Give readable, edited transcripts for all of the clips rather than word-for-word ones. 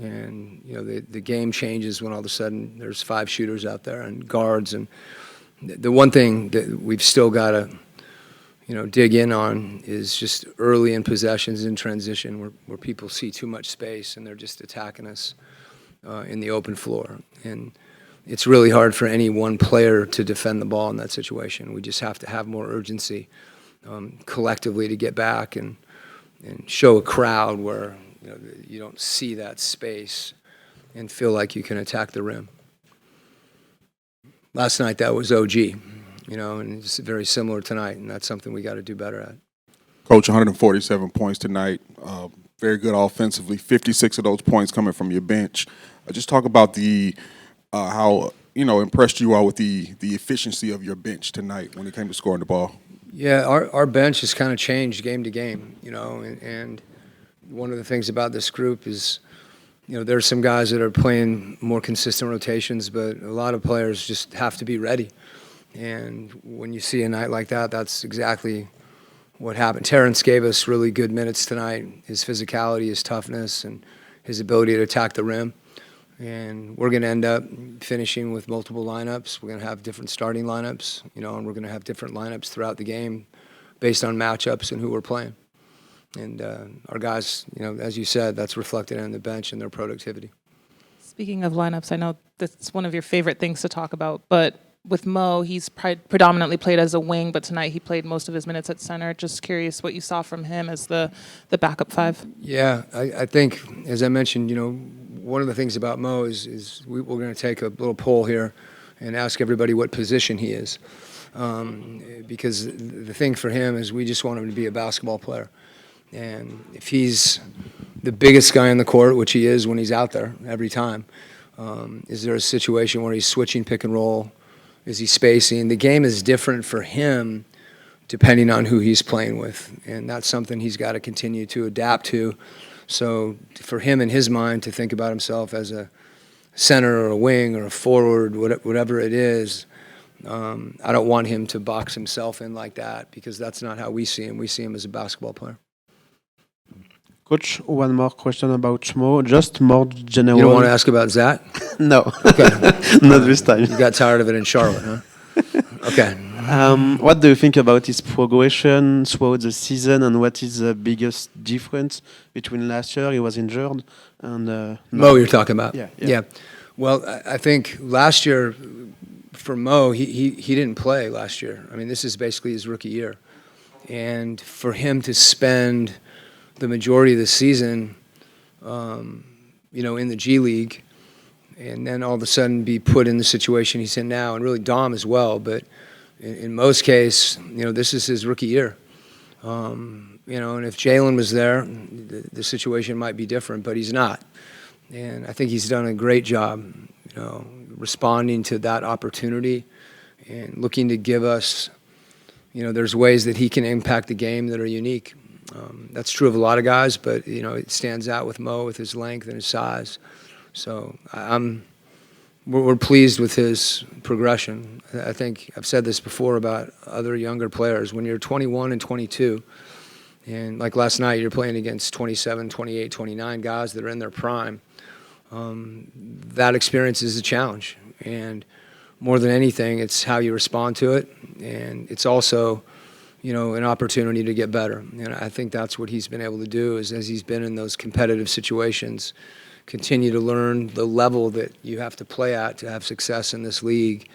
And, the game changes when all of a sudden there's 5 shooters out there and guards. And the one thing that we've still got to, dig in on is just early in possessions in transition where people see too much space and they're just attacking us in the open floor. And it's really hard for any one player to defend the ball in that situation. We just have to have more urgency collectively to get back and show a crowd where you don't see that space and feel like you can attack the rim. Last night that was OG, and it's very similar tonight, and that's something we got to do better at. Coach, 147 points tonight. Very good offensively. 56 of those points coming from your bench. Just talk about how impressed you are with the efficiency of your bench tonight when it came to scoring the ball. Yeah, our bench has kind of changed game to game, and one of the things about this group is, there's some guys that are playing more consistent rotations, but a lot of players just have to be ready. And when you see a night like that, that's exactly what happened. Terrence gave us really good minutes tonight. His physicality, his toughness, and his ability to attack the rim. And we're going to end up finishing with multiple lineups. We're going to have different starting lineups, and we're going to have different lineups throughout the game based on matchups and who we're playing. And our guys, as you said, that's reflected on the bench and their productivity. Speaking of lineups, I know that's one of your favorite things to talk about, but with Mo, he's predominantly played as a wing, but tonight he played most of his minutes at center. Just curious what you saw from him as the backup 5. Yeah, I think, as I mentioned, one of the things about Mo is we're going to take a little poll here and ask everybody what position he is. Because the thing for him is we just want him to be a basketball player. And if he's the biggest guy on the court, which he is when he's out there every time, is there a situation where he's switching pick and roll? Is he spacing? The game is different for him depending on who he's playing with. And that's something he's got to continue to adapt to. So for him in his mind to think about himself as a center or a wing or a forward, whatever it is, I don't want him to box himself in like that because that's not how we see him. We see him as a basketball player. Coach, one more question about Mo, just more general. You don't want to ask about Zach? No. Okay. Not this time. You got tired of it in Charlotte, huh? Okay. What do you think about his progression throughout the season, and what is the biggest difference between last year, he was injured, and Mo, you're talking about? Yeah. Well, I think last year for Mo, he didn't play last year. I mean, this is basically his rookie year. And for him to spend the majority of the season, in the G League, and then all of a sudden be put in the situation he's in now, and really Dom as well. But in most case, this is his rookie year. And if Jalen was there, the situation might be different, but he's not. And I think he's done a great job, responding to that opportunity and looking to give us, there's ways that he can impact the game that are unique. That's true of a lot of guys, but it stands out with Mo with his length and his size. So we're pleased with his progression. I think I've said this before about other younger players. When you're 21 and 22, and like last night, you're playing against 27, 28, 29 guys that are in their prime, that experience is a challenge. And more than anything, it's how you respond to it, and it's also an opportunity to get better. And I think that's what he's been able to do is as he's been in those competitive situations, continue to learn the level that you have to play at to have success in this league.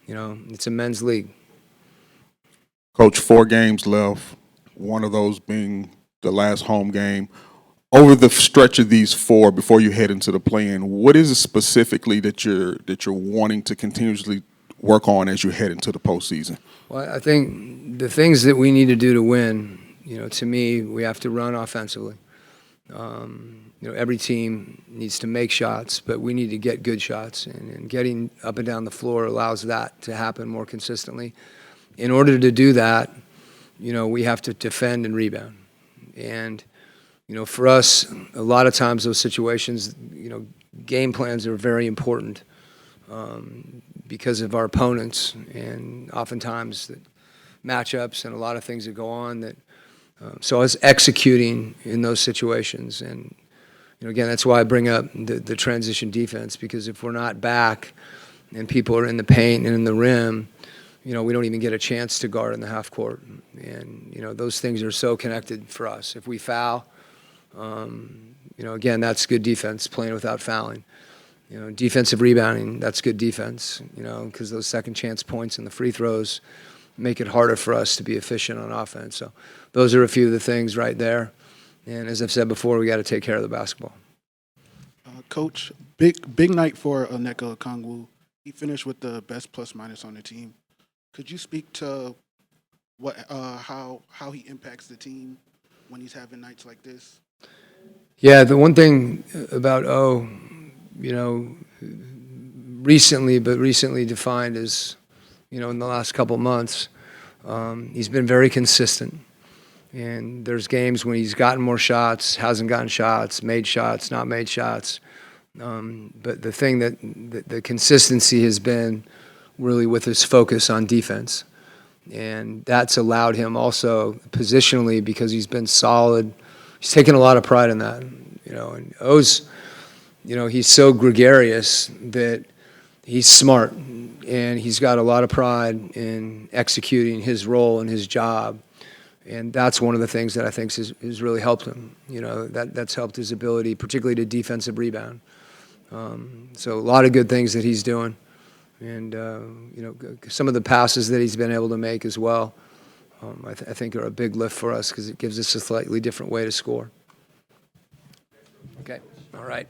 It's a men's league. Coach, 4 games left, one of those being the last home game. Over the stretch of these 4 before you head into the play-in, what is it specifically that you're wanting to continuously work on as you head into the postseason? Well, I think the things that we need to do to win, to me, we have to run offensively. Every team needs to make shots, but we need to get good shots. And getting up and down the floor allows that to happen more consistently. In order to do that, we have to defend and rebound. And, for us, a lot of times those situations, game plans are very important. Because of our opponents and oftentimes the matchups and a lot of things that go on that so I was executing in those situations and again, that's why I bring up the transition defense, because if we're not back and people are in the paint and in the rim, we don't even get a chance to guard in the half court. And, those things are so connected for us. If we foul, again, that's good defense, playing without fouling. Defensive rebounding, that's good defense, because those second chance points and the free throws make it harder for us to be efficient on offense. So those are a few of the things right there. And as I've said before, we got to take care of the basketball. Coach, big night for Onyeka Okongwu. He finished with the best plus-minus on the team. Could you speak to how he impacts the team when he's having nights like this? Yeah, the one thing about recently defined as, in the last couple months, he's been very consistent. And there's games when he's gotten more shots, hasn't gotten shots, made shots, not made shots. But the thing the consistency has been really with his focus on defense. And that's allowed him also positionally, because he's been solid. He's taken a lot of pride in that. And O's, he's so gregarious that he's smart. And he's got a lot of pride in executing his role and his job. And that's one of the things that I think has really helped him. That's helped his ability, particularly to defensive rebound. So a lot of good things that he's doing. And, some of the passes that he's been able to make as well, I think are a big lift for us, because it gives us a slightly different way to score. Okay, all right.